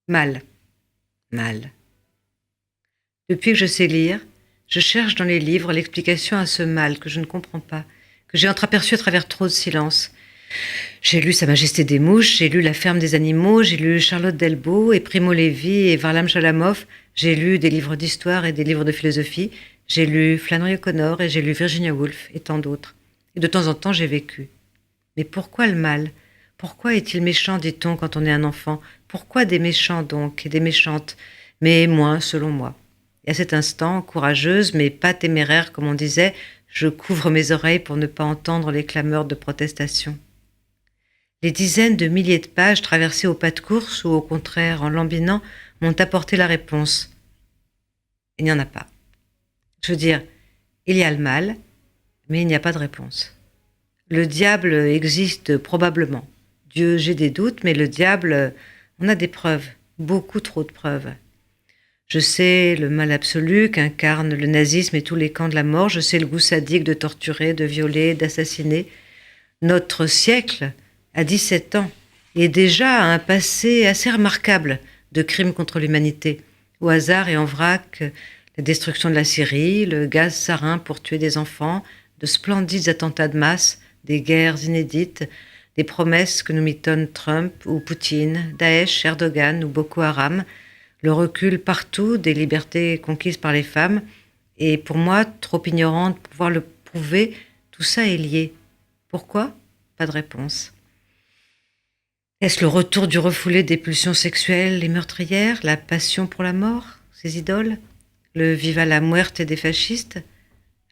Mal, mal. Depuis que je sais lire, je cherche dans les livres l'explication à ce mal que je ne comprends pas, que j'ai entreaperçu à travers trop de silence. J'ai lu Sa Majesté des Mouches, j'ai lu La Ferme des Animaux, j'ai lu Charlotte Delbo et Primo Levi et Varlam Chalamov, j'ai lu des livres d'histoire et des livres de philosophie, j'ai lu Flannery O'Connor et j'ai lu Virginia Woolf et tant d'autres. Et de temps en temps, j'ai vécu. Mais pourquoi le mal? Pourquoi est-il méchant, dit-on, quand on est un enfant? Pourquoi des méchants donc, et des méchantes, mais moins selon moi? Et à cet instant, courageuse, mais pas téméraire, comme on disait, je couvre mes oreilles pour ne pas entendre les clameurs de protestation. Les dizaines de milliers de pages traversées au pas de course ou au contraire en lambinant m'ont apporté la réponse. Il n'y en a pas. Je veux dire, il y a le mal, mais il n'y a pas de réponse. Le diable existe probablement. Dieu, j'ai des doutes, mais le diable, on a des preuves, beaucoup trop de preuves. Je sais le mal absolu qu'incarne le nazisme et tous les camps de la mort, je sais le goût sadique de torturer, de violer, d'assassiner. Notre siècle a 17 ans et déjà a un passé assez remarquable de crimes contre l'humanité. Au hasard et en vrac, la destruction de la Syrie, le gaz sarin pour tuer des enfants, de splendides attentats de masse, des guerres inédites, des promesses que nous mitonnent Trump ou Poutine, Daesh, Erdogan ou Boko Haram, le recul partout des libertés conquises par les femmes, et pour moi, trop ignorante pour pouvoir le prouver, tout ça est lié. Pourquoi? Pas de réponse. Est-ce le retour du refoulé des pulsions sexuelles et meurtrières, la passion pour la mort, ces idoles, le viva la muerte des fascistes,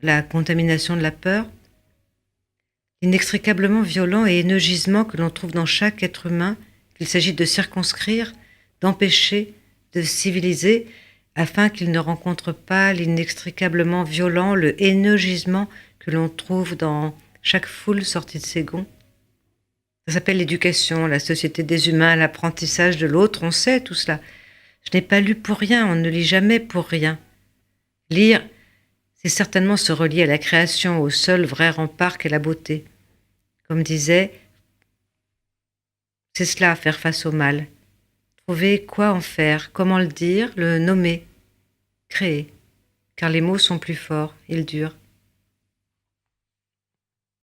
la contamination de la peur, l'inextricablement violent et haineux gisement que l'on trouve dans chaque être humain, qu'il s'agit de circonscrire, d'empêcher, de civiliser, afin qu'il ne rencontre pas l'inextricablement violent, le haineux gisement que l'on trouve dans chaque foule sortie de ses gonds. Ça s'appelle l'éducation, la société des humains, l'apprentissage de l'autre, on sait tout cela. Je n'ai pas lu pour rien, on ne lit jamais pour rien. Lire, c'est certainement se relier à la création, au seul vrai rempart qu'est la beauté. Comme disait, c'est cela, faire face au mal. Trouver quoi en faire, comment le dire, le nommer, créer. Car les mots sont plus forts, ils durent.